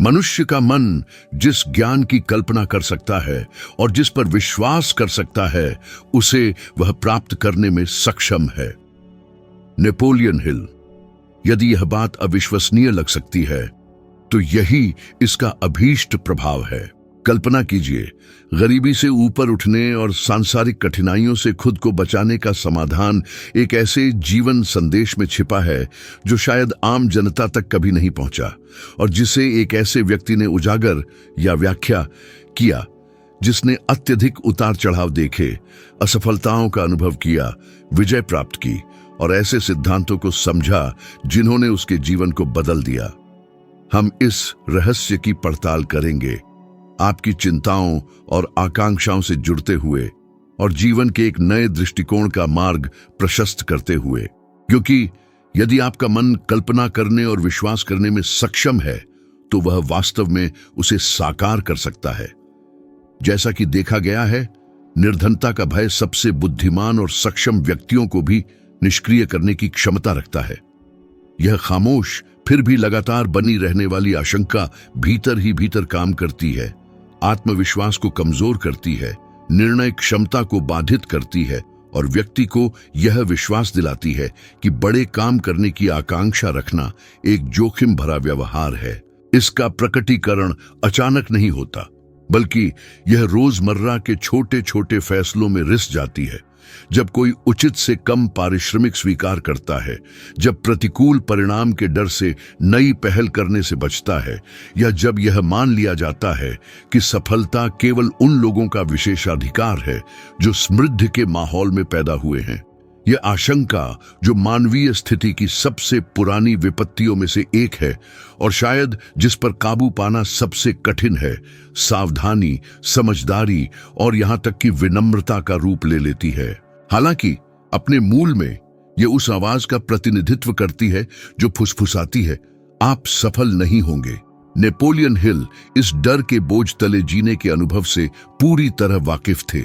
मनुष्य का मन जिस ज्ञान की कल्पना कर सकता है और जिस पर विश्वास कर सकता है, उसे वह प्राप्त करने में सक्षम है। Napoleon Hill. यदि यह बात अविश्वसनीय लग सकती है, तो यही इसका अभीष्ट प्रभाव है। कल्पना कीजिए, गरीबी से ऊपर उठने और सांसारिक कठिनाइयों से खुद को बचाने का समाधान एक ऐसे जीवन संदेश में छिपा है जो शायद आम जनता तक कभी नहीं पहुंचा, और जिसे एक ऐसे व्यक्ति ने उजागर या व्याख्या किया जिसने अत्यधिक उतार चढ़ाव देखे, असफलताओं का अनुभव किया, विजय प्राप्त की और ऐसे सिद्धांतों को समझा जिन्होंने उसके जीवन को बदल दिया। हम इस रहस्य की पड़ताल करेंगे, आपकी चिंताओं और आकांक्षाओं से जुड़ते हुए और जीवन के एक नए दृष्टिकोण का मार्ग प्रशस्त करते हुए। क्योंकि यदि आपका मन कल्पना करने और विश्वास करने में सक्षम है, तो वह वास्तव में उसे साकार कर सकता है। जैसा कि देखा गया है, निर्धनता का भय सबसे बुद्धिमान और सक्षम व्यक्तियों को भी निष्क्रिय करने की क्षमता रखता है। यह खामोश फिर भी लगातार बनी रहने वाली आशंका भीतर ही भीतर काम करती है, आत्मविश्वास को कमजोर करती है, निर्णय क्षमता को बाधित करती है और व्यक्ति को यह विश्वास दिलाती है कि बड़े काम करने की आकांक्षा रखना एक जोखिम भरा व्यवहार है। इसका प्रकटीकरण अचानक नहीं होता, बल्कि यह रोजमर्रा के छोटे छोटे फैसलों में रिस जाती है। जब कोई उचित से कम पारिश्रमिक स्वीकार करता है, जब प्रतिकूल परिणाम के डर से नई पहल करने से बचता है, या जब यह मान लिया जाता है कि सफलता केवल उन लोगों का विशेषाधिकार है जो समृद्धि के माहौल में पैदा हुए हैं। यह आशंका, जो मानवीय स्थिति की सबसे पुरानी विपत्तियों में से एक है और शायद जिस पर काबू पाना सबसे कठिन है, सावधानी, समझदारी और यहां तक कि विनम्रता का रूप ले लेती है। हालांकि अपने मूल में यह उस आवाज का प्रतिनिधित्व करती है जो फुसफुसाती है, आप सफल नहीं होंगे। नेपोलियन हिल इस डर के बोझ तले जीने के अनुभव से पूरी तरह वाकिफ थे।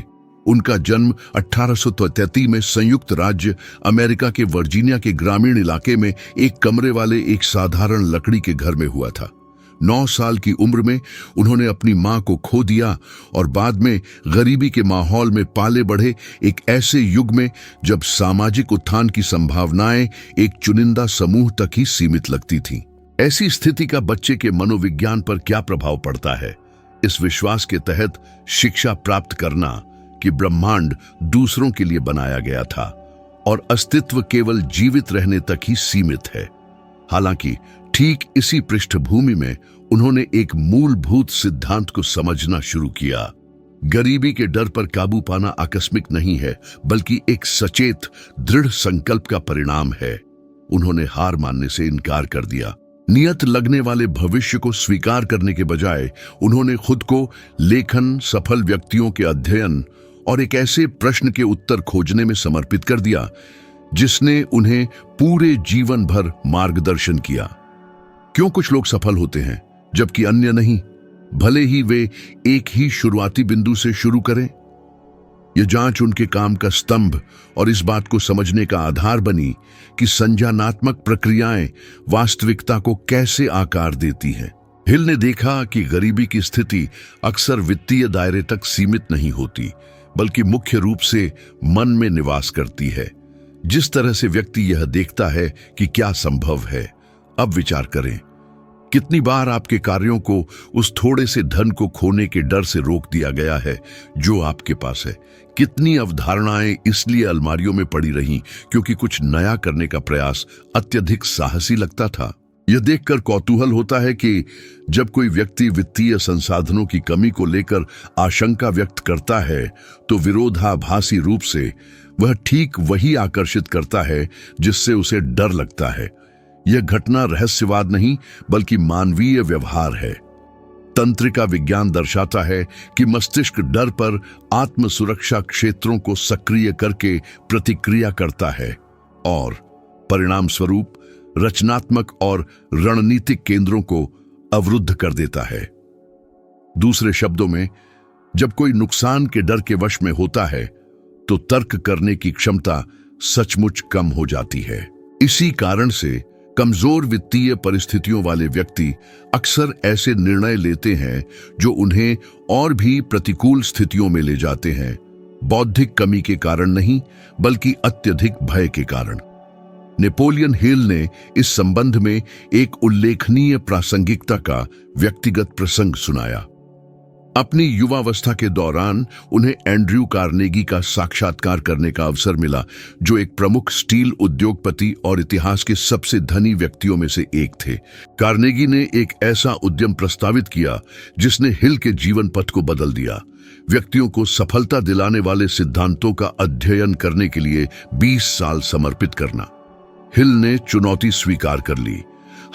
उनका जन्म 1833 में संयुक्त राज्य अमेरिका के वर्जीनिया के ग्रामीण इलाके में एक कमरे वाले एक साधारण लकड़ी के घर में हुआ था। 9 साल की उम्र में उन्होंने अपनी मां को खो दिया और बाद में गरीबी के माहौल में पाले बढ़े, एक ऐसे युग में जब सामाजिक उत्थान की संभावनाएं एक चुनिंदा समूह तक ही सीमित लगती थीं। ऐसी स्थिति का बच्चे के मनोविज्ञान पर क्या प्रभाव पड़ता है? इस विश्वास के तहत शिक्षा प्राप्त करना कि ब्रह्मांड दूसरों के लिए बनाया गया था और अस्तित्व केवल जीवित रहने तक ही सीमित है। हालांकि ठीक इसी पृष्ठभूमि में उन्होंने एक मूलभूत सिद्धांत को समझना शुरू किया। गरीबी के डर पर काबू पाना आकस्मिक नहीं है, बल्कि एक सचेत, दृढ़ संकल्प का परिणाम है। उन्होंने हार मानने से इनकार कर दिया। नियत लगने वाले भविष्य को स्वीकार करने के बजाय उन्होंने खुद को लेखन, सफल व्यक्तियों के अध्ययन और एक ऐसे प्रश्न के उत्तर खोजने में समर्पित कर दिया जिसने उन्हें पूरे जीवन भर मार्गदर्शन किया। क्यों कुछ लोग सफल होते हैं जबकि अन्य नहीं, भले ही वे एक ही शुरुआती बिंदु से शुरू करें? यह जांच उनके काम का स्तंभ और इस बात को समझने का आधार बनी कि संज्ञानात्मक प्रक्रियाएं वास्तविकता को कैसे आकार देती हैं। हिल ने देखा कि गरीबी की स्थिति अक्सर वित्तीय दायरे तक सीमित नहीं होती, बल्कि मुख्य रूप से मन में निवास करती है। जिस तरह से व्यक्ति यह देखता है कि क्या संभव है। अब विचार करें, कितनी बार आपके कार्यों को उस थोड़े से धन को खोने के डर से रोक दिया गया है जो आपके पास है? कितनी अवधारणाएं इसलिए अलमारियों में पड़ी रहीं क्योंकि कुछ नया करने का प्रयास अत्यधिक साहसी लगता था? यह देखकर कौतूहल होता है कि जब कोई व्यक्ति वित्तीय संसाधनों की कमी को लेकर आशंका व्यक्त करता है, तो विरोधाभासी रूप से वह ठीक वही आकर्षित करता है जिससे उसे डर लगता है। यह घटना रहस्यवाद नहीं, बल्कि मानवीय व्यवहार है। तंत्रिका विज्ञान दर्शाता है कि मस्तिष्क डर पर आत्म सुरक्षा क्षेत्रों को सक्रिय करके प्रतिक्रिया करता है और परिणाम स्वरूप रचनात्मक और रणनीतिक केंद्रों को अवरुद्ध कर देता है। दूसरे शब्दों में, जब कोई नुकसान के डर के वश में होता है तो तर्क करने की क्षमता सचमुच कम हो जाती है। इसी कारण से कमजोर वित्तीय परिस्थितियों वाले व्यक्ति अक्सर ऐसे निर्णय लेते हैं जो उन्हें और भी प्रतिकूल स्थितियों में ले जाते हैं, बौद्धिक कमी के कारण नहीं बल्कि अत्यधिक भय के कारण। नेपोलियन हिल ने इस संबंध में एक उल्लेखनीय प्रासंगिकता का व्यक्तिगत प्रसंग सुनाया। अपनी युवावस्था के दौरान उन्हें एंड्रयू कार्नेगी का साक्षात्कार करने का अवसर मिला, जो एक प्रमुख स्टील उद्योगपति और इतिहास के सबसे धनी व्यक्तियों में से एक थे। कार्नेगी ने एक ऐसा उद्यम प्रस्तावित किया जिसने हिल के जीवन पथ को बदल दिया। व्यक्तियों को सफलता दिलाने वाले सिद्धांतों का अध्ययन करने के लिए 20 साल समर्पित करना। हिल ने चुनौती स्वीकार कर ली,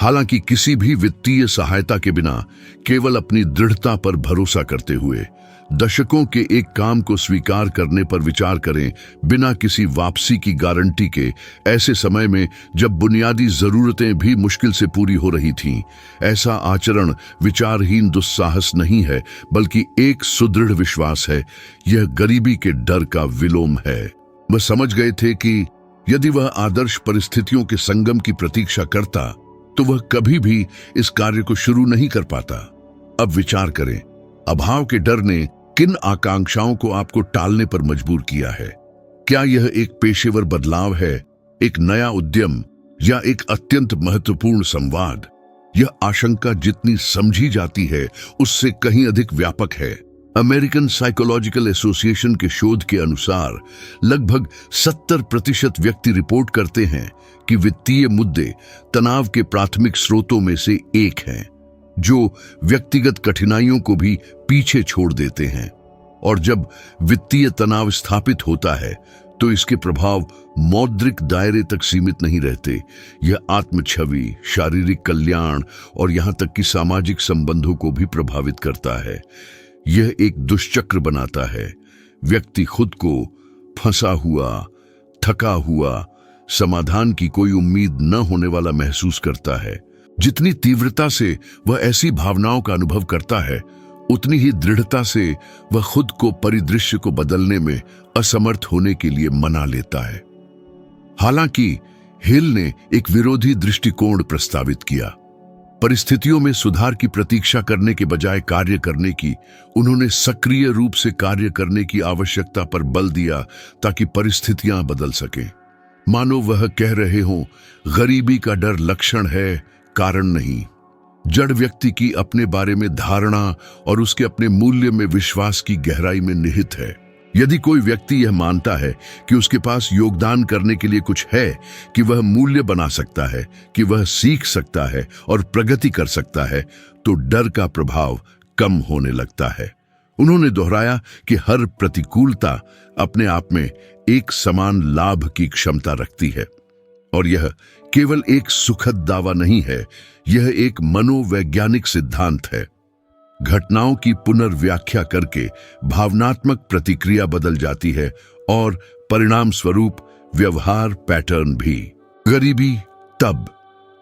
हालांकि किसी भी वित्तीय सहायता के बिना, केवल अपनी दृढ़ता पर भरोसा करते हुए। दशकों के एक काम को स्वीकार करने पर विचार करें, बिना किसी वापसी की गारंटी के, ऐसे समय में जब बुनियादी जरूरतें भी मुश्किल से पूरी हो रही थीं। ऐसा आचरण विचारहीन दुस्साहस नहीं है, बल्कि एक सुदृढ़ विश्वास है। यह गरीबी के डर का विलोम है। वह समझ गए थे कि यदि वह आदर्श परिस्थितियों के संगम की प्रतीक्षा करता तो वह कभी भी इस कार्य को शुरू नहीं कर पाता। अब विचार करें, अभाव के डर ने किन आकांक्षाओं को आपको टालने पर मजबूर किया है? क्या यह एक पेशेवर बदलाव है, एक नया उद्यम, या एक अत्यंत महत्वपूर्ण संवाद? यह आशंका जितनी समझी जाती है उससे कहीं अधिक व्यापक है। अमेरिकन साइकोलॉजिकल एसोसिएशन के शोध के अनुसार लगभग 70% व्यक्ति रिपोर्ट करते हैं कि वित्तीय मुद्दे तनाव के प्राथमिक स्रोतों में से एक हैं, जो व्यक्तिगत कठिनाइयों को भी पीछे छोड़ देते हैं। और जब वित्तीय तनाव स्थापित होता है तो इसके प्रभाव मौद्रिक दायरे तक सीमित नहीं रहते। यह आत्मछवि, शारीरिक कल्याण और यहां तक कि सामाजिक संबंधों को भी प्रभावित करता है। यह एक दुष्चक्र बनाता है। व्यक्ति खुद को फंसा हुआ, थका हुआ, समाधान की कोई उम्मीद न होने वाला महसूस करता है। जितनी तीव्रता से वह ऐसी भावनाओं का अनुभव करता है, उतनी ही दृढ़ता से वह खुद को परिदृश्य को बदलने में असमर्थ होने के लिए मना लेता है। हालांकि हिल ने एक विरोधी दृष्टिकोण प्रस्तावित किया। परिस्थितियों में सुधार की प्रतीक्षा करने के बजाय कार्य करने की, उन्होंने सक्रिय रूप से कार्य करने की आवश्यकता पर बल दिया ताकि परिस्थितियां बदल सकें। मानो वह कह रहे हों, गरीबी का डर लक्षण है, कारण नहीं। जड़ व्यक्ति की अपने बारे में धारणा और उसके अपने मूल्य में विश्वास की गहराई में निहित है। यदि कोई व्यक्ति यह मानता है कि उसके पास योगदान करने के लिए कुछ है, कि वह मूल्य बना सकता है, कि वह सीख सकता है और प्रगति कर सकता है, तो डर का प्रभाव कम होने लगता है। उन्होंने दोहराया कि हर प्रतिकूलता अपने आप में एक समान लाभ की क्षमता रखती है, और यह केवल एक सुखद दावा नहीं है, यह एक मनोवैज्ञानिक सिद्धांत है। घटनाओं की पुनर्व्याख्या करके भावनात्मक प्रतिक्रिया बदल जाती है और परिणाम स्वरूप व्यवहार पैटर्न भी। गरीबी तब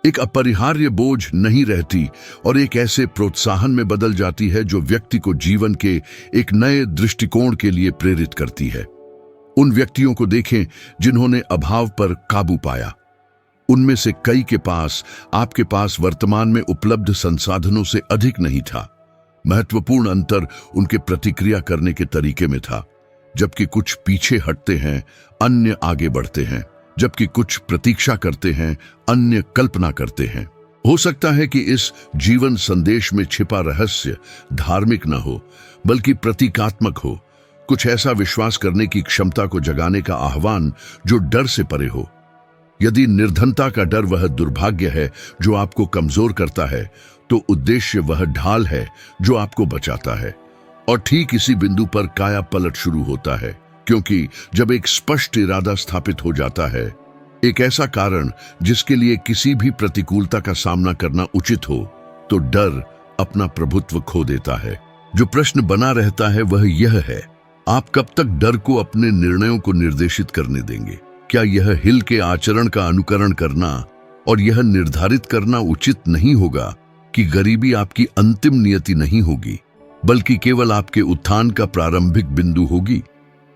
एक अपरिहार्य बोझ नहीं रहती और एक ऐसे प्रोत्साहन में बदल जाती है जो व्यक्ति को जीवन के एक नए दृष्टिकोण के लिए प्रेरित करती है। उन व्यक्तियों को देखें जिन्होंने अभाव पर काबू पाया। उनमें से कई के पास आपके पास वर्तमान में उपलब्ध संसाधनों से अधिक नहीं था। महत्वपूर्ण अंतर उनके प्रतिक्रिया करने के तरीके में था। जबकि कुछ पीछे हटते हैं, अन्य आगे बढ़ते हैं। जबकि कुछ प्रतीक्षा करते हैं, अन्य कल्पना करते हैं। हो सकता है कि इस जीवन संदेश में छिपा रहस्य धार्मिक न हो, बल्कि प्रतीकात्मक हो। कुछ ऐसा विश्वास करने की क्षमता को जगाने का आह्वान जो डर से परे हो। यदि निर्धनता का डर वह दुर्भाग्य है जो आपको कमजोर करता है, तो उद्देश्य वह ढाल है जो आपको बचाता है। और ठीक इसी बिंदु पर काया पलट शुरू होता है, क्योंकि जब एक स्पष्ट इरादा स्थापित हो जाता है, एक ऐसा कारण जिसके लिए किसी भी प्रतिकूलता का सामना करना उचित हो, तो डर अपना प्रभुत्व खो देता है। जो प्रश्न बना रहता है वह यह है, आप कब तक डर को अपने निर्णयों को निर्देशित करने देंगे? क्या यह हिल के आचरण का अनुकरण करना और यह निर्धारित करना उचित नहीं होगा कि गरीबी आपकी अंतिम नियति नहीं होगी, बल्कि केवल आपके उत्थान का प्रारंभिक बिंदु होगी?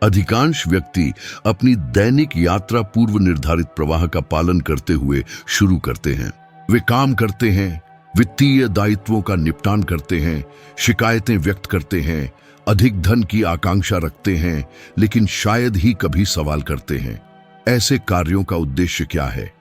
अधिकांश व्यक्ति अपनी दैनिक यात्रा पूर्व निर्धारित प्रवाह का पालन करते हुए शुरू करते हैं। वे काम करते हैं, वित्तीय दायित्वों का निपटान करते हैं, शिकायतें व्यक्त करते हैं, अधिक धन की आकांक्षा रखते हैं, लेकिन शायद ही कभी सवाल करते हैं, ऐसे कार्यों का उद्देश्य क्या है।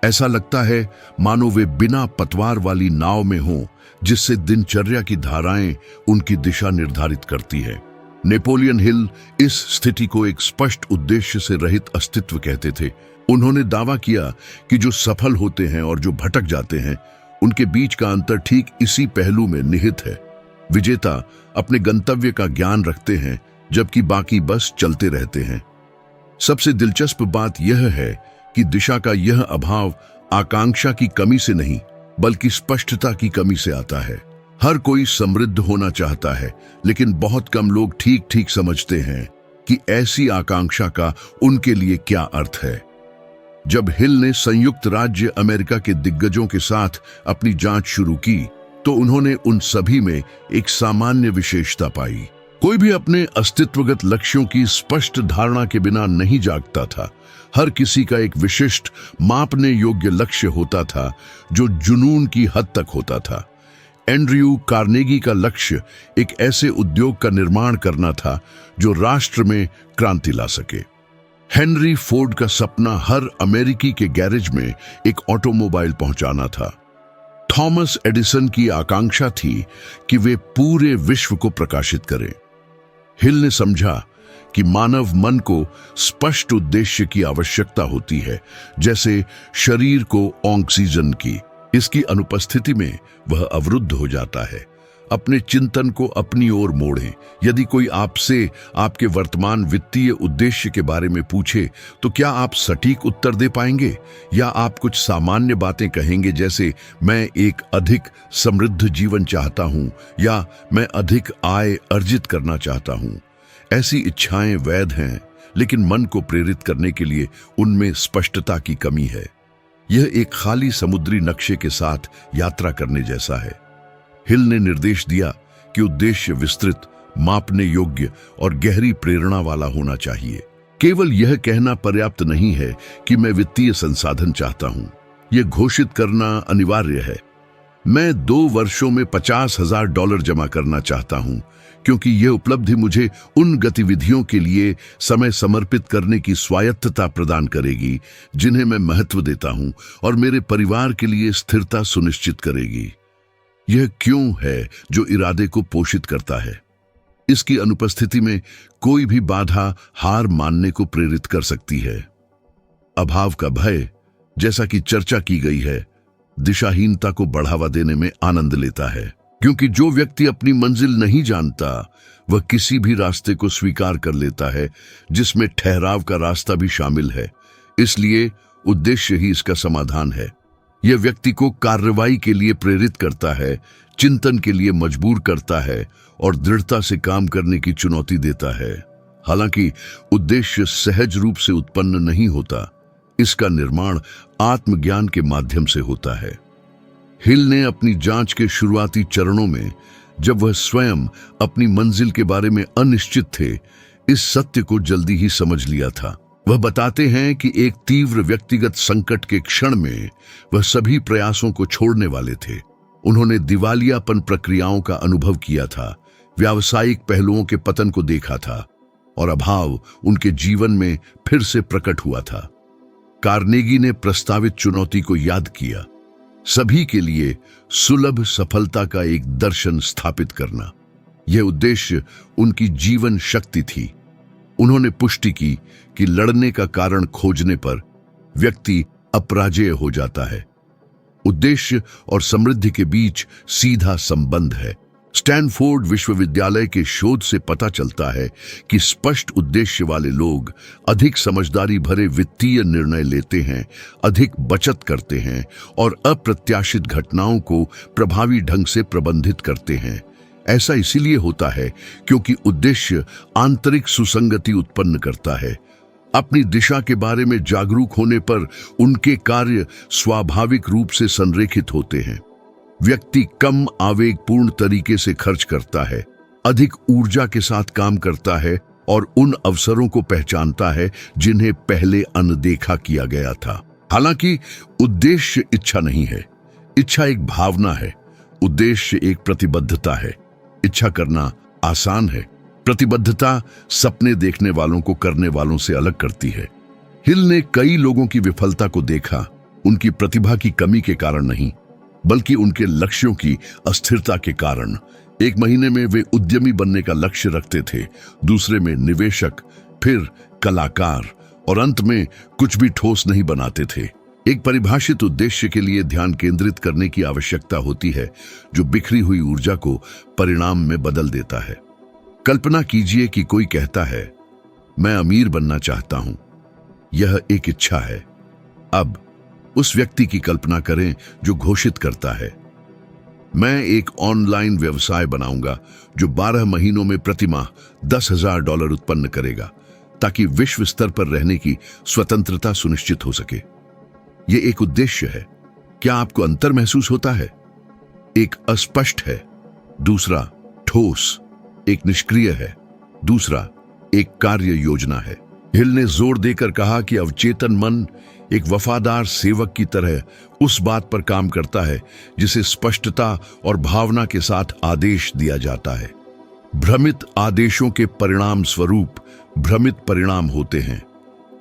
ऐसा लगता है मानो वे बिना पतवार वाली नाव में हों, जिससे दिनचर्या की धाराएं उनकी दिशा निर्धारित करती है। नेपोलियन हिल इस स्थिति को एक स्पष्ट उद्देश्य से रहित अस्तित्व कहते थे। उन्होंने दावा किया कि जो सफल होते हैं और जो भटक जाते हैं, उनके बीच का अंतर ठीक इसी पहलू में निहित है। विजेता अपने गंतव्य का ज्ञान रखते हैं, जबकि बाकी बस चलते रहते हैं। सबसे दिलचस्प बात यह है कि दिशा का यह अभाव आकांक्षा की कमी से नहीं, बल्कि स्पष्टता की कमी से आता है। हर कोई समृद्ध होना चाहता है, लेकिन बहुत कम लोग ठीक ठीक समझते हैं कि ऐसी आकांक्षा का उनके लिए क्या अर्थ है। जब हिल ने संयुक्त राज्य अमेरिका के दिग्गजों के साथ अपनी जांच शुरू की, तो उन्होंने उन सभी में एक सामान्य विशेषता पाई। कोई भी अपने अस्तित्वगत लक्ष्यों की स्पष्ट धारणा के बिना नहीं जागता था। हर किसी का एक विशिष्ट मापने योग्य लक्ष्य होता था, जो जुनून की हद तक होता था। एंड्रयू कार्नेगी का लक्ष्य एक ऐसे उद्योग का निर्माण करना था जो राष्ट्र में क्रांति ला सके। हेनरी फोर्ड का सपना हर अमेरिकी के गैरेज में एक ऑटोमोबाइल पहुंचाना था। थॉमस एडिसन की आकांक्षा थी कि वे पूरे विश्व को प्रकाशित करें। हिल ने समझा कि मानव मन को स्पष्ट उद्देश्य की आवश्यकता होती है, जैसे शरीर को ऑक्सीजन की। इसकी अनुपस्थिति में वह अवरुद्ध हो जाता है। अपने चिंतन को अपनी ओर मोड़ें। यदि कोई आपसे आपके वर्तमान वित्तीय उद्देश्य के बारे में पूछे, तो क्या आप सटीक उत्तर दे पाएंगे, या आप कुछ सामान्य बातें कहेंगे, जैसे मैं एक अधिक समृद्ध जीवन चाहता हूं, या मैं अधिक आय अर्जित करना चाहता हूं। ऐसी इच्छाएं वैध हैं, लेकिन मन को प्रेरित करने के लिए उनमें स्पष्टता की कमी है। यह एक खाली समुद्री नक्शे के साथ यात्रा करने जैसा है। हिल ने निर्देश दिया कि उद्देश्य विस्तृत, मापने योग्य और गहरी प्रेरणा वाला होना चाहिए। केवल यह कहना पर्याप्त नहीं है कि मैं वित्तीय संसाधन चाहता हूं। यह घोषित करना अनिवार्य है, मैं 2 वर्षों में $50,000 जमा करना चाहता हूं, क्योंकि यह उपलब्धि मुझे उन गतिविधियों के लिए समय समर्पित करने की स्वायत्तता प्रदान करेगी जिन्हें मैं महत्व देता हूं, और मेरे परिवार के लिए स्थिरता सुनिश्चित करेगी। यह क्यों है जो इरादे को पोषित करता है। इसकी अनुपस्थिति में कोई भी बाधा हार मानने को प्रेरित कर सकती है। अभाव का भय, जैसा कि चर्चा की गई है, दिशाहीनता को बढ़ावा देने में आनंद लेता है, क्योंकि जो व्यक्ति अपनी मंजिल नहीं जानता, वह किसी भी रास्ते को स्वीकार कर लेता है जिसमें ठहराव का रास्ता भी शामिल है। इसलिए उद्देश्य ही इसका समाधान है। यह व्यक्ति को कार्रवाई के लिए प्रेरित करता है, चिंतन के लिए मजबूर करता है और दृढ़ता से काम करने की चुनौती देता है। हालांकि उद्देश्य सहज रूप से उत्पन्न नहीं होता, इसका निर्माण आत्मज्ञान के माध्यम से होता है। हिल ने अपनी जांच के शुरुआती चरणों में, जब वह स्वयं अपनी मंजिल के बारे में अनिश्चित थे, इस सत्य को जल्दी ही समझ लिया था। वह बताते हैं कि एक तीव्र व्यक्तिगत संकट के क्षण में वह सभी प्रयासों को छोड़ने वाले थे। उन्होंने दिवालियापन प्रक्रियाओं का अनुभव किया था, व्यावसायिक पहलुओं के पतन को देखा था, और अभाव उनके जीवन में फिर से प्रकट हुआ था। कार्नेगी ने प्रस्तावित चुनौती को याद किया, सभी के लिए सुलभ सफलता का एक दर्शन स्थापित करना। यह उद्देश्य उनकी जीवन शक्ति थी। उन्होंने पुष्टि की कि लड़ने का कारण खोजने पर व्यक्ति अपराजेय हो जाता है। उद्देश्य और समृद्धि के बीच सीधा संबंध है। स्टैनफोर्ड विश्वविद्यालय के शोध से पता चलता है कि स्पष्ट उद्देश्य वाले लोग अधिक समझदारी भरे वित्तीय निर्णय लेते हैं, अधिक बचत करते हैं और अप्रत्याशित घटनाओं को प्रभावी ढंग से प्रबंधित करते हैं। ऐसा इसीलिए होता है क्योंकि उद्देश्य आंतरिक सुसंगति उत्पन्न करता है। अपनी दिशा के बारे में जागरूक होने पर उनके कार्य स्वाभाविक रूप से संरेखित होते हैं। व्यक्ति कम आवेगपूर्ण तरीके से खर्च करता है, अधिक ऊर्जा के साथ काम करता है और उन अवसरों को पहचानता है जिन्हें पहले अनदेखा किया गया था। हालांकि उद्देश्य इच्छा नहीं है, इच्छा एक भावना है, उद्देश्य एक प्रतिबद्धता है। इच्छा करना आसान है, प्रतिबद्धता सपने देखने वालों को करने वालों से अलग करती है। हिल ने कई लोगों की विफलता को देखा, उनकी प्रतिभा की कमी के कारण नहीं, बल्कि उनके लक्ष्यों की अस्थिरता के कारण। एक महीने में वे उद्यमी बनने का लक्ष्य रखते थे, दूसरे में निवेशक, फिर कलाकार, और अंत में कुछ भी ठोस नहीं बनाते थे। एक परिभाषित उद्देश्य के लिए ध्यान केंद्रित करने की आवश्यकता होती है, जो बिखरी हुई ऊर्जा को परिणाम में बदल देता है। कल्पना कीजिए कि कोई कहता है, मैं अमीर बनना चाहता हूं। यह एक इच्छा है। अब उस व्यक्ति की कल्पना करें जो घोषित करता है, मैं एक ऑनलाइन व्यवसाय बनाऊंगा जो 12 महीनों में प्रतिमाह $10,000 उत्पन्न करेगा, ताकि विश्व स्तर पर रहने की स्वतंत्रता सुनिश्चित हो सके। यह एक उद्देश्य है। क्या आपको अंतर महसूस होता है? एक अस्पष्ट है, दूसरा ठोस। एक निष्क्रिय है, दूसरा एक कार्य योजना है। हिल ने जोर देकर कहा कि अवचेतन मन एक वफादार सेवक की तरह उस बात पर काम करता है जिसे स्पष्टता और भावना के साथ आदेश दिया जाता है। भ्रमित आदेशों के परिणाम स्वरूप भ्रमित परिणाम होते हैं।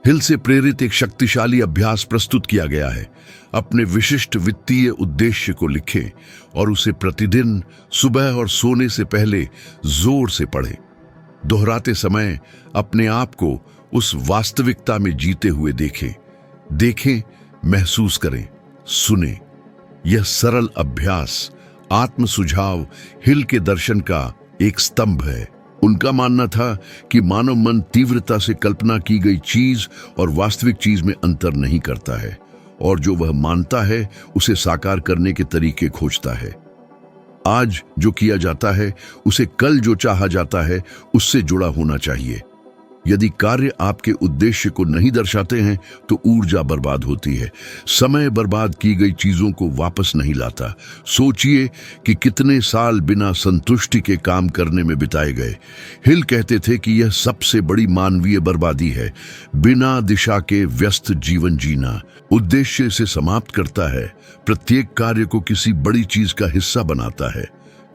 हिल से प्रेरित एक शक्तिशाली अभ्यास प्रस्तुत किया गया है। अपने विशिष्ट वित्तीय उद्देश्य को लिखें और उसे प्रतिदिन सुबह और सोने से पहले जोर से पढ़ें। दोहराते समय अपने आप को उस वास्तविकता में जीते हुए देखें, महसूस करें, सुने। यह सरल अभ्यास आत्म सुझाव हिल के दर्शन का एक स्तंभ है। उनका मानना था कि मानव मन तीव्रता से कल्पना की गई चीज और वास्तविक चीज में अंतर नहीं करता है, और जो वह मानता है उसे साकार करने के तरीके खोजता है। आज जो किया जाता है उसे कल जो चाहा जाता है उससे जुड़ा होना चाहिए। यदि कार्य आपके उद्देश्य को नहीं दर्शाते हैं तो ऊर्जा बर्बाद होती है। समय बर्बाद की गई चीजों को वापस नहीं लाता। सोचिए कि कितने साल बिना संतुष्टि के काम करने में बिताए गए। हिल कहते थे कि यह सबसे बड़ी मानवीय बर्बादी है, बिना दिशा के व्यस्त जीवन जीना। उद्देश्य से समाप्त करता है, प्रत्येक कार्य को किसी बड़ी चीज का हिस्सा बनाता है।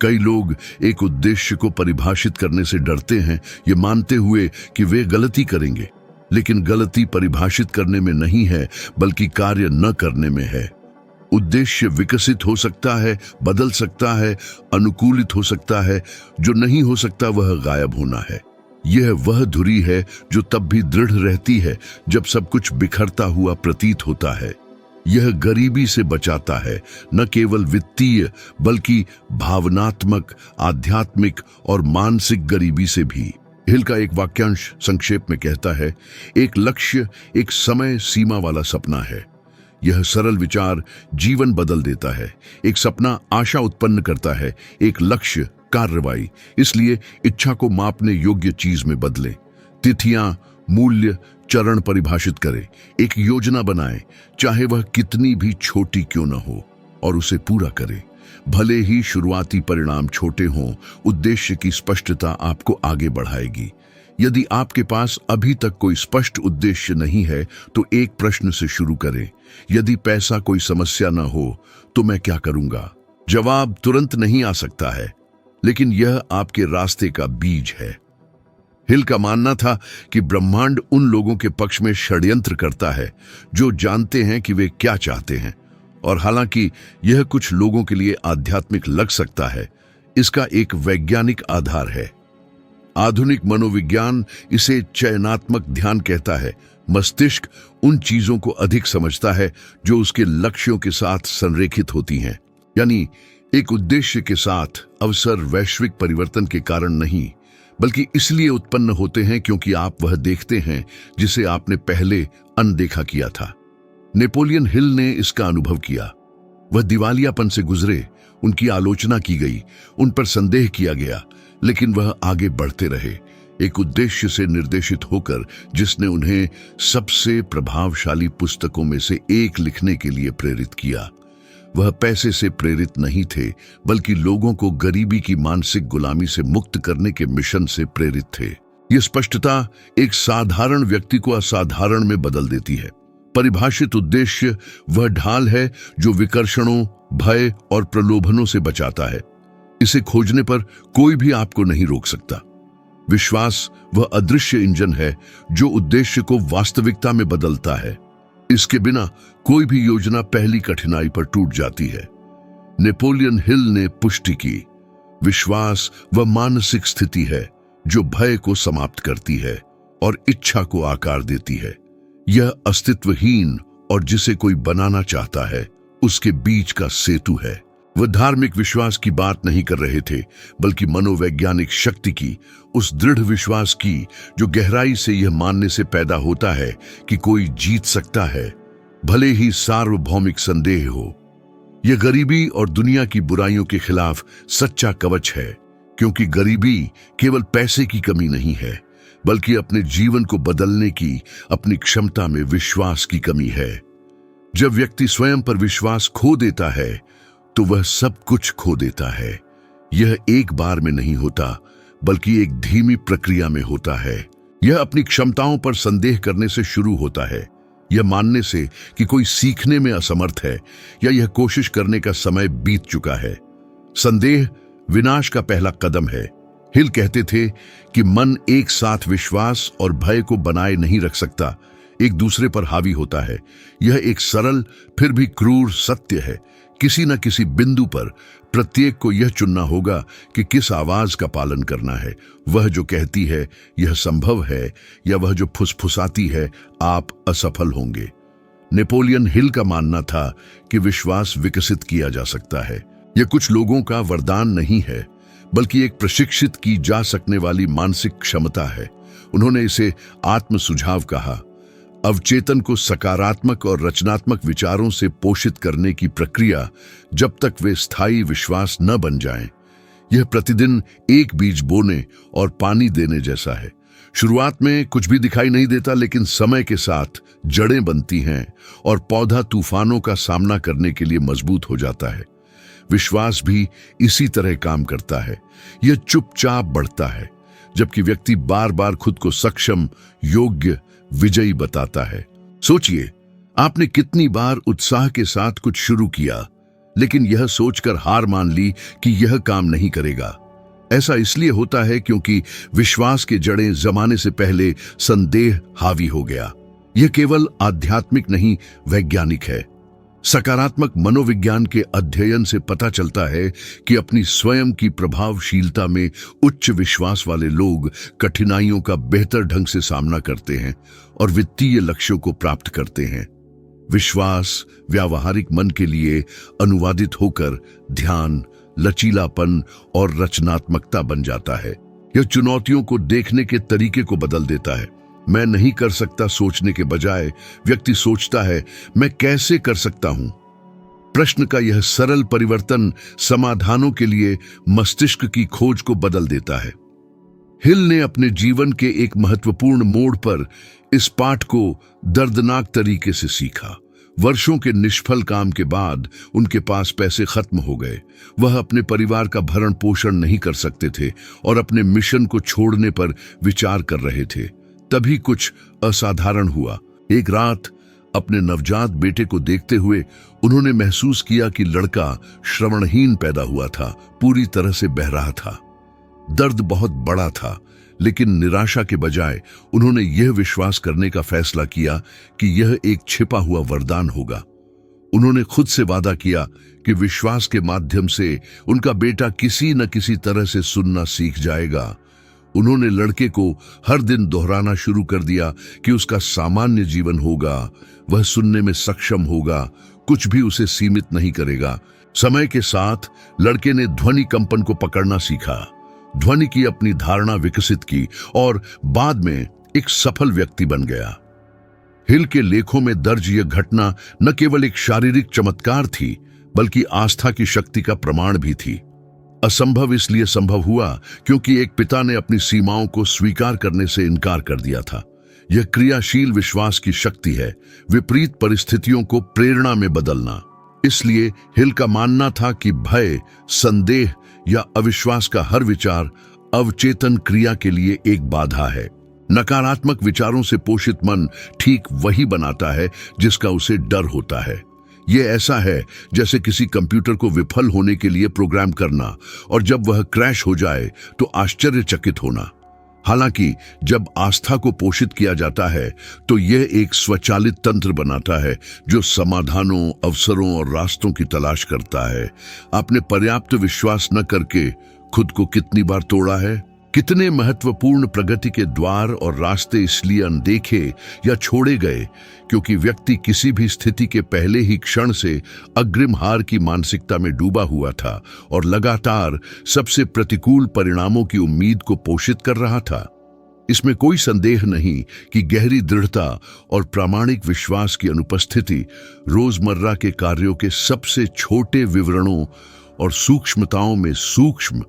कई लोग एक उद्देश्य को परिभाषित करने से डरते हैं, ये मानते हुए कि वे गलती करेंगे। लेकिन गलती परिभाषित करने में नहीं है, बल्कि कार्य न करने में है। उद्देश्य विकसित हो सकता है, बदल सकता है, अनुकूलित हो सकता है। जो नहीं हो सकता वह गायब होना है। यह वह धुरी है जो तब भी दृढ़ रहती है जब सब कुछ बिखरता हुआ प्रतीत होता है। यह गरीबी से बचाता है, न केवल वित्तीय बल्कि भावनात्मक, आध्यात्मिक और मानसिक गरीबी से भी। हिल का एक वाक्यांश संक्षेप में कहता है, एक लक्ष्य एक समय सीमा वाला सपना है। यह सरल विचार जीवन बदल देता है। एक सपना आशा उत्पन्न करता है, एक लक्ष्य कार्रवाई। इसलिए इच्छा को मापने योग्य चीज में बदलें। तिथियां, मूल्य, चरण परिभाषित करें। एक योजना बनाएं, चाहे वह कितनी भी छोटी क्यों न हो, और उसे पूरा करें। भले ही शुरुआती परिणाम छोटे हों, उद्देश्य की स्पष्टता आपको आगे बढ़ाएगी। यदि आपके पास अभी तक कोई स्पष्ट उद्देश्य नहीं है तो एक प्रश्न से शुरू करें, यदि पैसा कोई समस्या न हो तो मैं क्या करूंगा? जवाब तुरंत नहीं आ सकता है, लेकिन यह आपके रास्ते का बीज है। हिल का मानना था कि ब्रह्मांड उन लोगों के पक्ष में षड्यंत्र करता है जो जानते हैं कि वे क्या चाहते हैं। और हालांकि यह कुछ लोगों के लिए आध्यात्मिक लग सकता है, इसका एक वैज्ञानिक आधार है। आधुनिक मनोविज्ञान इसे चयनात्मक ध्यान कहता है। मस्तिष्क उन चीजों को अधिक समझता है जो उसके लक्ष्यों के साथ संरेखित होती हैं। यानी एक उद्देश्य के साथ अवसर वैश्विक परिवर्तन के कारण नहीं, बल्कि इसलिए उत्पन्न होते हैं क्योंकि आप वह देखते हैं जिसे आपने पहले अनदेखा किया था। नेपोलियन हिल ने इसका अनुभव किया। वह दिवालियापन से गुजरे, उनकी आलोचना की गई, उन पर संदेह किया गया, लेकिन वह आगे बढ़ते रहे, एक उद्देश्य से निर्देशित होकर जिसने उन्हें सबसे प्रभावशाली पुस्तकों में से एक लिखने के लिए प्रेरित किया। वह पैसे से प्रेरित नहीं थे, बल्कि लोगों को गरीबी की मानसिक गुलामी से मुक्त करने के मिशन से प्रेरित थे। यह स्पष्टता एक साधारण व्यक्ति को असाधारण में बदल देती है। परिभाषित उद्देश्य वह ढाल है जो विकर्षणों, भय और प्रलोभनों से बचाता है। इसे खोजने पर कोई भी आपको नहीं रोक सकता। विश्वास वह अदृश्य इंजन है जो उद्देश्य को वास्तविकता में बदलता है। इसके बिना कोई भी योजना पहली कठिनाई पर टूट जाती है। नेपोलियन हिल ने पुष्टि की, विश्वास वह मानसिक स्थिति है जो भय को समाप्त करती है और इच्छा को आकार देती है। यह अस्तित्वहीन और जिसे कोई बनाना चाहता है उसके बीच का सेतु है। वह धार्मिक विश्वास की बात नहीं कर रहे थे, बल्कि मनोवैज्ञानिक शक्ति की, उस दृढ़ विश्वास की जो गहराई से यह मानने से पैदा होता है कि कोई जीत सकता है, भले ही सार्वभौमिक संदेह हो। यह गरीबी और दुनिया की बुराइयों के खिलाफ सच्चा कवच है, क्योंकि गरीबी केवल पैसे की कमी नहीं है, बल्कि अपने जीवन को बदलने की अपनी क्षमता में विश्वास की कमी है। जब व्यक्ति स्वयं पर विश्वास खो देता है तो वह सब कुछ खो देता है। यह एक बार में नहीं होता, बल्कि एक धीमी प्रक्रिया में होता है। यह अपनी क्षमताओं पर संदेह करने से शुरू होता है, यह मानने से कि कोई सीखने में असमर्थ है या यह कोशिश करने का समय बीत चुका है। संदेह विनाश का पहला कदम है। हिल कहते थे कि मन एक साथ विश्वास और भय को बनाए नहीं रख सकता, एक दूसरे पर हावी होता है। यह एक सरल फिर भी क्रूर सत्य है। किसी न किसी बिंदु पर प्रत्येक को यह चुनना होगा कि किस आवाज का पालन करना है, वह जो कहती है यह संभव है या वह जो फुसफुसाती है आप असफल होंगे। नेपोलियन हिल का मानना था कि विश्वास विकसित किया जा सकता है। यह कुछ लोगों का वरदान नहीं है, बल्कि एक प्रशिक्षित की जा सकने वाली मानसिक क्षमता है। उन्होंने इसे आत्म सुझाव कहा। अवचेतन को सकारात्मक और रचनात्मक विचारों से पोषित करने की प्रक्रिया, जब तक वे स्थायी विश्वास न बन जाएं। यह प्रतिदिन एक बीज बोने और पानी देने जैसा है। शुरुआत में कुछ भी दिखाई नहीं देता, लेकिन समय के साथ जड़ें बनती हैं और पौधा तूफानों का सामना करने के लिए मजबूत हो जाता है। विश्वास भी इसी तरह काम करता है। यह चुपचाप बढ़ता है, जबकि व्यक्ति बार बार खुद को सक्षम, योग्य, विजयी बताता है। सोचिए, आपने कितनी बार उत्साह के साथ कुछ शुरू किया, लेकिन यह सोचकर हार मान ली कि यह काम नहीं करेगा। ऐसा इसलिए होता है क्योंकि विश्वास के जड़ें जमाने से पहले संदेह हावी हो गया। यह केवल आध्यात्मिक नहीं, वैज्ञानिक है। सकारात्मक मनोविज्ञान के अध्ययन से पता चलता है कि अपनी स्वयं की प्रभावशीलता में उच्च विश्वास वाले लोग कठिनाइयों का बेहतर ढंग से सामना करते हैं और वित्तीय लक्ष्यों को प्राप्त करते हैं। विश्वास व्यावहारिक मन के लिए अनुवादित होकर ध्यान, लचीलापन और रचनात्मकता बन जाता है। यह चुनौतियों को देखने के तरीके को बदल देता है। मैं नहीं कर सकता सोचने के बजाय व्यक्ति सोचता है, मैं कैसे कर सकता हूं। प्रश्न का यह सरल परिवर्तन समाधानों के लिए मस्तिष्क की खोज को बदल देता है। हिल ने अपने जीवन के एक महत्वपूर्ण मोड़ पर इस पाठ को दर्दनाक तरीके से सीखा। वर्षों के निष्फल काम के बाद उनके पास पैसे खत्म हो गए। वह अपने परिवार का भरण पोषण नहीं कर सकते थे और अपने मिशन को छोड़ने पर विचार कर रहे थे। तभी कुछ असाधारण हुआ। एक रात अपने नवजात बेटे को देखते हुए उन्होंने महसूस किया कि लड़का श्रवणहीन पैदा हुआ था, पूरी तरह से बह रहा था। दर्द बहुत बड़ा था, लेकिन निराशा के बजाय उन्होंने यह विश्वास करने का फैसला किया कि यह एक छिपा हुआ वरदान होगा। उन्होंने खुद से वादा किया कि विश्वास के माध्यम से उनका बेटा किसी न किसी तरह से सुनना सीख जाएगा। उन्होंने लड़के को हर दिन दोहराना शुरू कर दिया कि उसका सामान्य जीवन होगा, वह सुनने में सक्षम होगा, कुछ भी उसे सीमित नहीं करेगा। समय के साथ लड़के ने ध्वनि कंपन को पकड़ना सीखा, ध्वनि की अपनी धारणा विकसित की और बाद में एक सफल व्यक्ति बन गया। हिल के लेखों में दर्ज यह घटना न केवल एक शारीरिक चमत्कार थी, बल्कि आस्था की शक्ति का प्रमाण भी थी। असंभव इसलिए संभव हुआ क्योंकि एक पिता ने अपनी सीमाओं को स्वीकार करने से इनकार कर दिया था। यह क्रियाशील विश्वास की शक्ति है, विपरीत परिस्थितियों को प्रेरणा में बदलना। इसलिए हिल का मानना था कि भय, संदेह या अविश्वास का हर विचार अवचेतन क्रिया के लिए एक बाधा है। नकारात्मक विचारों से पोषित मन ठीक वही बनाता है जिसका उसे डर होता है। ये ऐसा है जैसे किसी कंप्यूटर को विफल होने के लिए प्रोग्राम करना और जब वह क्रैश हो जाए तो आश्चर्यचकित होना। हालांकि जब आस्था को पोषित किया जाता है तो यह एक स्वचालित तंत्र बनाता है जो समाधानों, अवसरों और रास्तों की तलाश करता है। आपने पर्याप्त विश्वास न करके खुद को कितनी बार तोड़ा है? कितने महत्वपूर्ण प्रगति के द्वार और रास्ते इसलिए अनदेखे या छोड़े गए क्योंकि व्यक्ति किसी भी स्थिति के पहले ही क्षण से अग्रिम हार की मानसिकता में डूबा हुआ था और लगातार सबसे प्रतिकूल परिणामों की उम्मीद को पोषित कर रहा था। इसमें कोई संदेह नहीं कि गहरी दृढ़ता और प्रामाणिक विश्वास की अनुपस्थिति रोजमर्रा के कार्यों के सबसे छोटे विवरणों और सूक्ष्मताओं में सूक्ष्म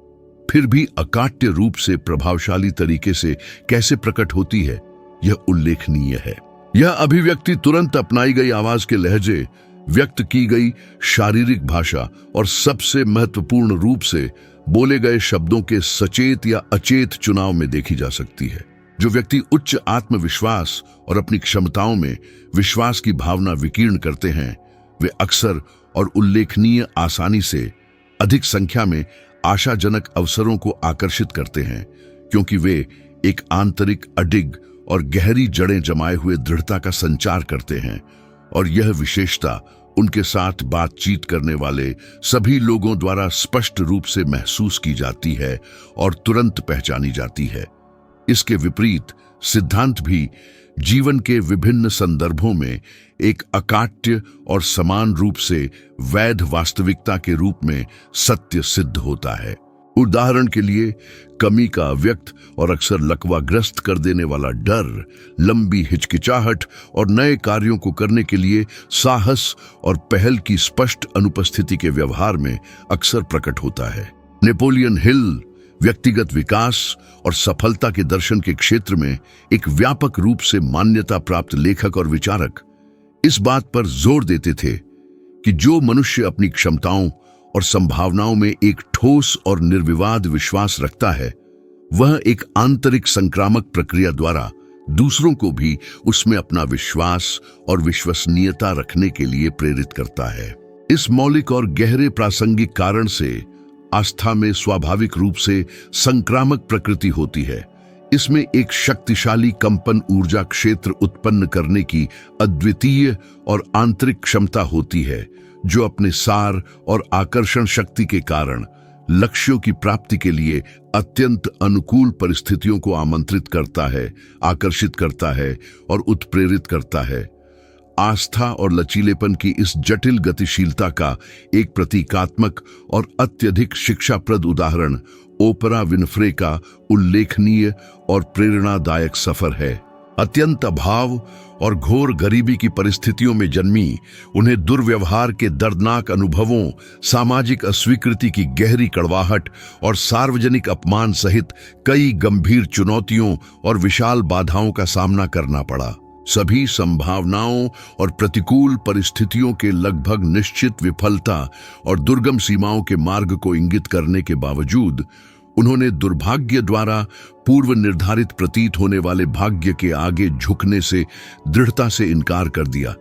फिर भी अकाट्य रूप से प्रभावशाली तरीके से कैसे प्रकट होती है, यह उल्लेखनीय है। यह अभिव्यक्ति तुरंत अपनाई गई आवाज के लहजे, व्यक्त की गई शारीरिक भाषा और सबसे महत्वपूर्ण रूप से बोले गए शब्दों के सचेत या अचेत चुनाव में देखी जा सकती है। जो व्यक्ति उच्च आत्मविश्वास और अपनी क्षमताओं में विश्वास की भावना विकीर्ण करते हैं, वे अक्सर और उल्लेखनीय आसानी से अधिक संख्या में आशाजनक अवसरों को आकर्षित करते हैं क्योंकि वे एक आंतरिक अडिग और गहरी जड़ें जमाए हुए दृढ़ता का संचार करते हैं और यह विशेषता उनके साथ बातचीत करने वाले सभी लोगों द्वारा स्पष्ट रूप से महसूस की जाती है और तुरंत पहचानी जाती है। इसके विपरीत सिद्धांत भी जीवन के विभिन्न संदर्भों में एक अकाट्य और समान रूप से वैध वास्तविकता के रूप में सत्य सिद्ध होता है। उदाहरण के लिए कमी का व्यक्त और अक्सर लकवाग्रस्त कर देने वाला डर, लंबी हिचकिचाहट और नए कार्यों को करने के लिए साहस और पहल की स्पष्ट अनुपस्थिति के व्यवहार में अक्सर प्रकट होता है। नेपोलियन हिल व्यक्तिगत विकास और सफलता के दर्शन के क्षेत्र में एक व्यापक रूप से मान्यता प्राप्त लेखक और विचारक इस बात पर जोर देते थे कि जो मनुष्य अपनी क्षमताओं और संभावनाओं में एक ठोस और निर्विवाद विश्वास रखता है, वह एक आंतरिक संक्रामक प्रक्रिया द्वारा दूसरों को भी उसमें अपना विश्वास और विश्वसनीयता रखने के लिए प्रेरित करता है। इस मौलिक और गहरे प्रासंगिक कारण से आस्था में स्वाभाविक रूप से संक्रामक प्रकृति होती है। इसमें एक शक्तिशाली कंपन ऊर्जा क्षेत्र उत्पन्न करने की अद्वितीय और आंतरिक क्षमता होती है जो अपने सार और आकर्षण शक्ति के कारण लक्ष्यों की प्राप्ति के लिए अत्यंत अनुकूल परिस्थितियों को आमंत्रित करता है, आकर्षित करता है और उत्प्रेरित करता है। आस्था और लचीलेपन की इस जटिल गतिशीलता का एक प्रतीकात्मक और अत्यधिक शिक्षाप्रद उदाहरण ओपरा विनफ्रे का उल्लेखनीय और प्रेरणादायक सफर है। अत्यंत अभाव और घोर गरीबी की परिस्थितियों में जन्मी, उन्हें दुर्व्यवहार के दर्दनाक अनुभवों, सामाजिक अस्वीकृति की गहरी कड़वाहट और सार्वजनिक अपमान सहित कई गंभीर चुनौतियों और विशाल बाधाओं का सामना करना पड़ा। सभी संभावनाओं और प्रतिकूल परिस्थितियों के लगभग निश्चित विफलता और दुर्गम सीमाओं के मार्ग को इंगित करने के बावजूद उन्होंने दुर्भाग्य द्वारा पूर्व निर्धारित प्रतीत होने वाले भाग्य के आगे झुकने से दृढ़ता से इनकार कर दिया।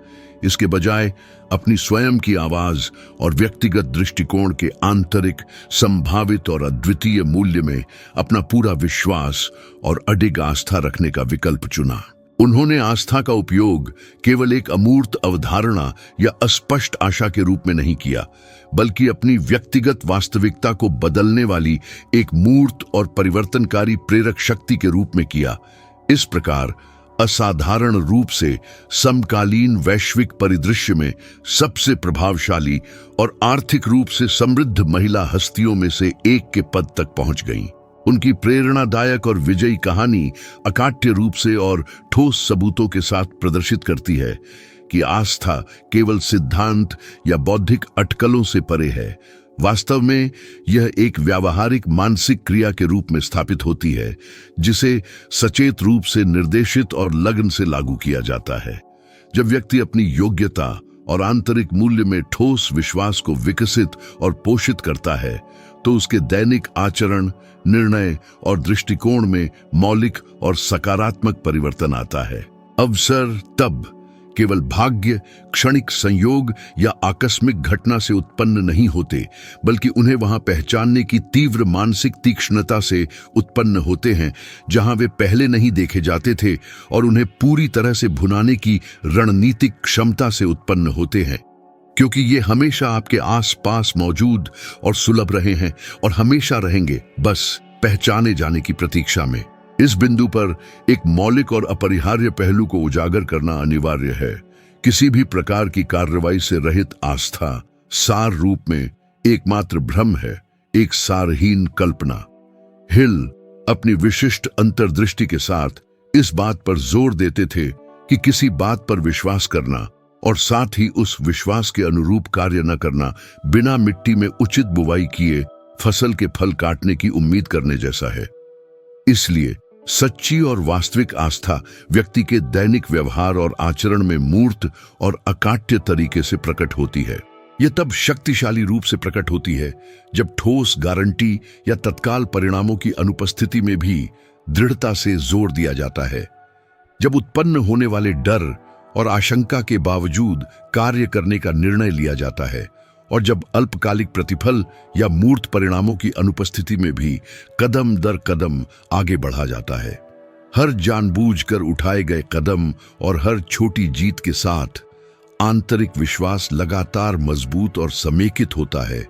इसके बजाय अपनी स्वयं की आवाज और व्यक्तिगत दृष्टिकोण के आंतरिक, संभावित और अद्वितीय मूल्य में अपना पूरा विश्वास और अडिग आस्था रखने का विकल्प चुना। उन्होंने आस्था का उपयोग केवल एक अमूर्त अवधारणा या अस्पष्ट आशा के रूप में नहीं किया, बल्कि अपनी व्यक्तिगत वास्तविकता को बदलने वाली एक मूर्त और परिवर्तनकारी प्रेरक शक्ति के रूप में किया। इस प्रकार असाधारण रूप से समकालीन वैश्विक परिदृश्य में सबसे प्रभावशाली और आर्थिक रूप से समृद्ध महिला हस्तियों में से एक के पद तक पहुंच गईं। उनकी प्रेरणादायक और विजयी कहानी अकाट्य रूप से और ठोस सबूतों के साथ प्रदर्शित करती है कि आस्था केवल सिद्धांत या बौद्धिक अटकलों से परे है। वास्तव में यह एक व्यावहारिक मानसिक क्रिया के रूप में स्थापित होती है, जिसे सचेत रूप से निर्देशित और लगन से लागू किया जाता है। जब व्यक्ति अपनी योग्यता और आंतरिक मूल्य में ठोस विश्वास को विकसित और पोषित करता है, तो उसके दैनिक आचरण, निर्णय और दृष्टिकोण में मौलिक और सकारात्मक परिवर्तन आता है। अवसर तब केवल भाग्य, क्षणिक संयोग या आकस्मिक घटना से उत्पन्न नहीं होते, बल्कि उन्हें वहां पहचानने की तीव्र मानसिक तीक्ष्णता से उत्पन्न होते हैं, जहां वे पहले नहीं देखे जाते थे, और उन्हें पूरी तरह से भुनाने की रणनीतिक क्षमता से उत्पन्न होते हैं, क्योंकि ये हमेशा आपके आसपास मौजूद और सुलभ रहे हैं और हमेशा रहेंगे, बस पहचाने जाने की प्रतीक्षा में। इस बिंदु पर एक मौलिक और अपरिहार्य पहलू को उजागर करना अनिवार्य है। किसी भी प्रकार की कार्रवाई से रहित आस्था सार रूप में एकमात्र भ्रम है, एक सारहीन कल्पना। हिल अपनी विशिष्ट अंतर्दृष्टि के साथ इस बात पर जोर देते थे कि किसी बात पर विश्वास करना और साथ ही उस विश्वास के अनुरूप कार्य न करना बिना मिट्टी में उचित बुवाई किए फसल के फल काटने की उम्मीद करने जैसा है। इसलिए सच्ची और वास्तविक आस्था व्यक्ति के दैनिक व्यवहार और आचरण में मूर्त और अकाट्य तरीके से प्रकट होती है। यह तब शक्तिशाली रूप से प्रकट होती है जब ठोस गारंटी या तत्काल परिणामों की अनुपस्थिति में भी दृढ़ता से जोर दिया जाता है, जब उत्पन्न होने वाले डर और आशंका के बावजूद कार्य करने का निर्णय लिया जाता है, और जब अल्पकालिक प्रतिफल या मूर्त परिणामों की अनुपस्थिति में भी कदम दर कदम आगे बढ़ा जाता है। हर जानबूझकर उठाए गए कदम और हर छोटी जीत के साथ आंतरिक विश्वास लगातार मजबूत और समेकित होता है।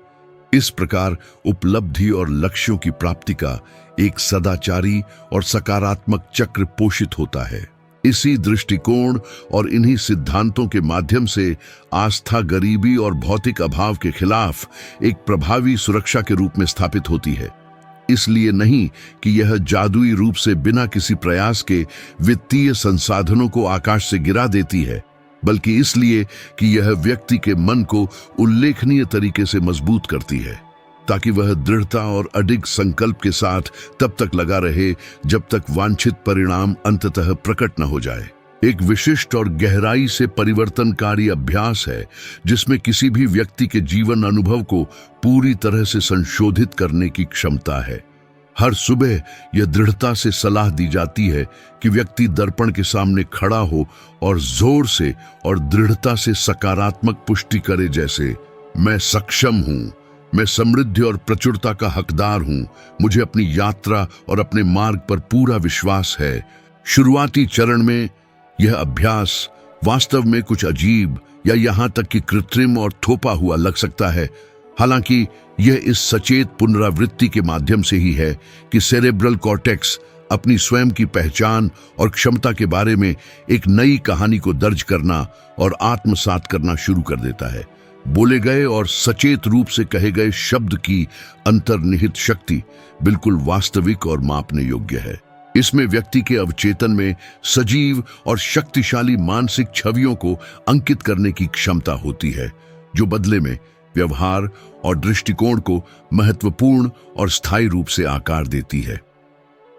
इस प्रकार उपलब्धि और लक्ष्यों की प्राप्ति का एक सदाचारी और सकारात्मक चक्र पोषित होता है। इसी दृष्टिकोण और इन्हीं सिद्धांतों के माध्यम से आस्था गरीबी और भौतिक अभाव के खिलाफ एक प्रभावी सुरक्षा के रूप में स्थापित होती है। इसलिए नहीं कि यह जादुई रूप से बिना किसी प्रयास के वित्तीय संसाधनों को आकाश से गिरा देती है, बल्कि इसलिए कि यह व्यक्ति के मन को उल्लेखनीय तरीके से मजबूत करती है, ताकि वह दृढ़ता और अडिग संकल्प के साथ तब तक लगा रहे जब तक वांछित परिणाम अंततः प्रकट न हो जाए। एक विशिष्ट और गहराई से परिवर्तनकारी अभ्यास है जिसमें किसी भी व्यक्ति के जीवन अनुभव को पूरी तरह से संशोधित करने की क्षमता है। हर सुबह यह दृढ़ता से सलाह दी जाती है कि व्यक्ति दर्पण के सामने खड़ा हो और जोर से और दृढ़ता से सकारात्मक पुष्टि करे, जैसे मैं सक्षम हूं, मैं समृद्धि और प्रचुरता का हकदार हूं, मुझे अपनी यात्रा और अपने मार्ग पर पूरा विश्वास है। शुरुआती चरण में यह अभ्यास वास्तव में कुछ अजीब या यहां तक कि कृत्रिम और थोपा हुआ लग सकता है, हालांकि यह इस सचेत पुनरावृत्ति के माध्यम से ही है कि सेरेब्रल कॉर्टेक्स अपनी स्वयं की पहचान और क्षमता के बारे में एक नई कहानी को दर्ज करना और आत्मसात करना शुरू कर देता है। बोले गए और सचेत रूप से कहे गए शब्द की अंतर्निहित शक्ति बिल्कुल वास्तविक और मापने योग्य है। इसमें व्यक्ति के अवचेतन में सजीव और शक्तिशाली मानसिक छवियों को अंकित करने की क्षमता होती है, जो बदले में व्यवहार और दृष्टिकोण को महत्वपूर्ण और स्थायी रूप से आकार देती है।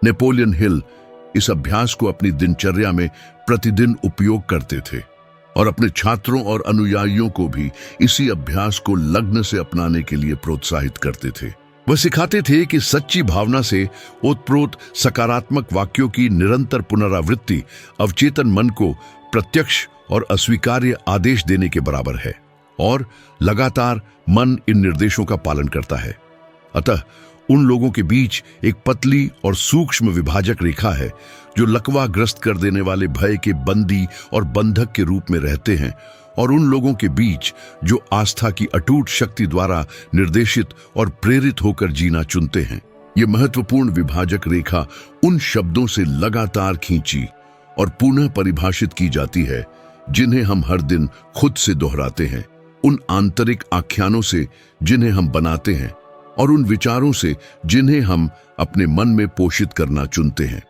नेपोलियन हिल इस अभ्यास को अपनी दिनचर्या में प्रतिदिन उपयोग करते थे और अपने छात्रों और अनुयायियों को भी इसी अभ्यास को लग्न से अपनाने के लिए प्रोत्साहित करते थे। वह सिखाते थे कि सच्ची भावना से ओतप्रोत सकारात्मक वाक्यों की निरंतर पुनरावृत्ति अवचेतन मन को प्रत्यक्ष और अस्वीकार्य आदेश देने के बराबर है, और लगातार मन इन निर्देशों का पालन करता है। अतः उन लोगों के बीच एक पतली और सूक्ष्म विभाजक रेखा है जो लकवाग्रस्त कर देने वाले भय के बंदी और बंधक के रूप में रहते हैं, और उन लोगों के बीच जो आस्था की अटूट शक्ति द्वारा निर्देशित और प्रेरित होकर जीना चुनते हैं। ये महत्वपूर्ण विभाजक रेखा उन शब्दों से लगातार खींची और पुनः परिभाषित की जाती है जिन्हें हम हर दिन खुद से दोहराते हैं, उन आंतरिक आख्यानों से जिन्हें हम बनाते हैं और उन विचारों से जिन्हें हम अपने मन में पोषित करना चुनते हैं।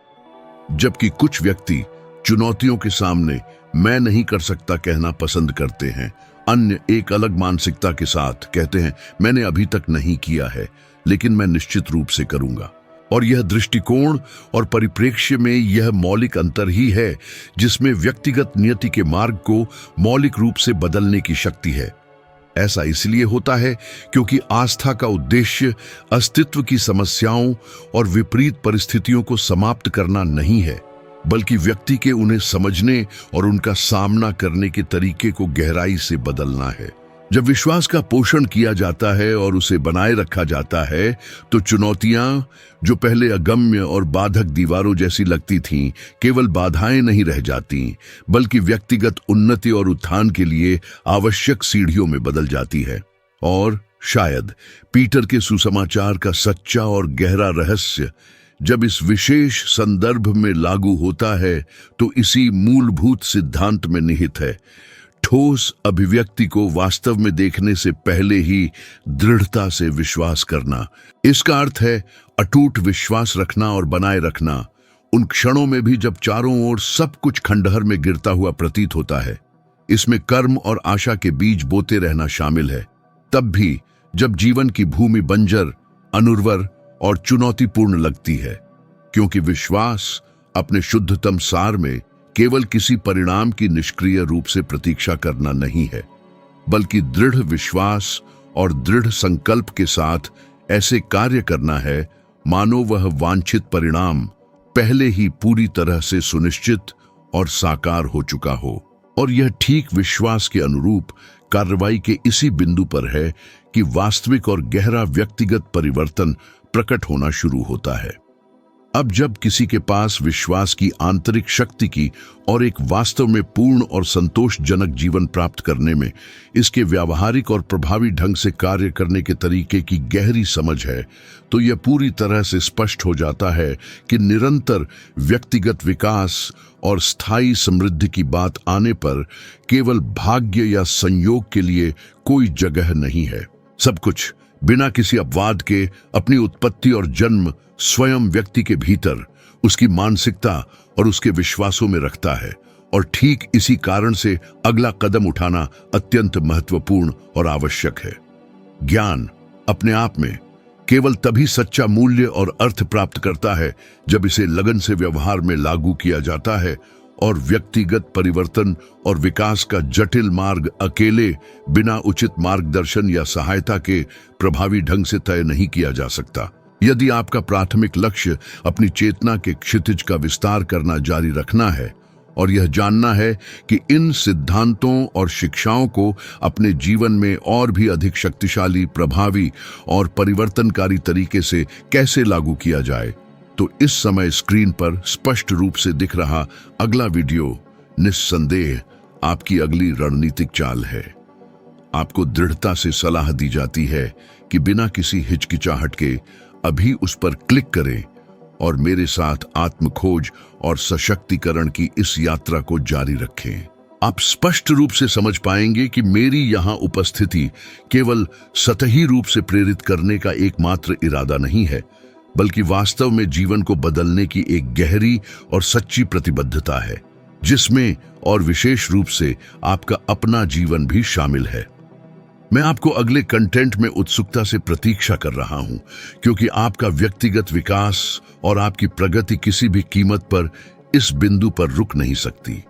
जबकि कुछ व्यक्ति चुनौतियों के सामने मैं नहीं कर सकता कहना पसंद करते हैं, अन्य एक अलग मानसिकता के साथ कहते हैं मैंने अभी तक नहीं किया है लेकिन मैं निश्चित रूप से करूंगा। और यह दृष्टिकोण और परिप्रेक्ष्य में यह मौलिक अंतर ही है जिसमें व्यक्तिगत नियति के मार्ग को मौलिक रूप से बदलने की शक्ति है। ऐसा इसलिए होता है क्योंकि आस्था का उद्देश्य अस्तित्व की समस्याओं और विपरीत परिस्थितियों को समाप्त करना नहीं है, बल्कि व्यक्ति के उन्हें समझने और उनका सामना करने के तरीके को गहराई से बदलना है। जब विश्वास का पोषण किया जाता है और उसे बनाए रखा जाता है तो चुनौतियां, जो पहले अगम्य और बाधक दीवारों जैसी लगती थीं, केवल बाधाएं नहीं रह जाती, बल्कि व्यक्तिगत उन्नति और उत्थान के लिए आवश्यक सीढ़ियों में बदल जाती है। और शायद पीटर के सुसमाचार का सच्चा और गहरा रहस्य जब इस विशेष संदर्भ में लागू होता है तो इसी मूलभूत सिद्धांत में निहित है। ठोस अभिव्यक्ति को वास्तव में देखने से पहले ही दृढ़ता से विश्वास करना। इसका अर्थ है अटूट विश्वास रखना और बनाए रखना उन क्षणों में भी जब चारों ओर सब कुछ खंडहर में गिरता हुआ प्रतीत होता है। इसमें कर्म और आशा के बीज बोते रहना शामिल है, तब भी जब जीवन की भूमि बंजर, अनुर्वर और चुनौतीपूर्ण लगती है, क्योंकि विश्वास अपने शुद्धतम सार में केवल किसी परिणाम की निष्क्रिय रूप से प्रतीक्षा करना नहीं है, बल्कि दृढ़ विश्वास और दृढ़ संकल्प के साथ ऐसे कार्य करना है मानो वह वांछित परिणाम पहले ही पूरी तरह से सुनिश्चित और साकार हो चुका हो। और यह ठीक विश्वास के अनुरूप कार्रवाई के इसी बिंदु पर है कि वास्तविक और गहरा व्यक्तिगत परिवर्तन प्रकट होना शुरू होता है। अब जब किसी के पास विश्वास की आंतरिक शक्ति की और एक वास्तव में पूर्ण और संतोषजनक जीवन प्राप्त करने में इसके व्यावहारिक और प्रभावी ढंग से कार्य करने के तरीके की गहरी समझ है, तो यह पूरी तरह से स्पष्ट हो जाता है कि निरंतर व्यक्तिगत विकास और स्थायी समृद्धि की बात आने पर केवल भाग्य या संयोग के लिए कोई जगह नहीं है। सब कुछ बिना किसी अपवाद के अपनी उत्पत्ति और जन्म स्वयं व्यक्ति के भीतर, उसकी मानसिकता और उसके विश्वासों में रखता है। और ठीक इसी कारण से अगला कदम उठाना अत्यंत महत्वपूर्ण और आवश्यक है। ज्ञान अपने आप में केवल तभी सच्चा मूल्य और अर्थ प्राप्त करता है जब इसे लगन से व्यवहार में लागू किया जाता है, और व्यक्तिगत परिवर्तन और विकास का जटिल मार्ग अकेले बिना उचित मार्गदर्शन या सहायता के प्रभावी ढंग से तय नहीं किया जा सकता। यदि आपका प्राथमिक लक्ष्य अपनी चेतना के क्षितिज का विस्तार करना जारी रखना है और यह जानना है कि इन सिद्धांतों और शिक्षाओं को अपने जीवन में और भी अधिक शक्तिशाली, प्रभावी और परिवर्तनकारी तरीके से कैसे लागू किया जाए, तो इस समय स्क्रीन पर स्पष्ट रूप से दिख रहा अगला वीडियो निस्संदेह आपकी अगली रणनीतिक चाल है। आपको दृढ़ता से सलाह दी जाती है कि बिना किसी हिचकिचाहट के अभी उस पर क्लिक करें और मेरे साथ आत्मखोज और सशक्तिकरण की इस यात्रा को जारी रखें। आप स्पष्ट रूप से समझ पाएंगे कि मेरी यहाँ उपस्थिति केवल सतही रूप से प्रेरित करने का एकमात्र इरादा नहीं है, बल्कि वास्तव में जीवन को बदलने की एक गहरी और सच्ची प्रतिबद्धता है, जिसमें और विशेष रूप से आपका अपना जीवन भी शामिल है। मैं आपको अगले कंटेंट में उत्सुकता से प्रतीक्षा कर रहा हूं, क्योंकि आपका व्यक्तिगत विकास और आपकी प्रगति किसी भी कीमत पर इस बिंदु पर रुक नहीं सकती।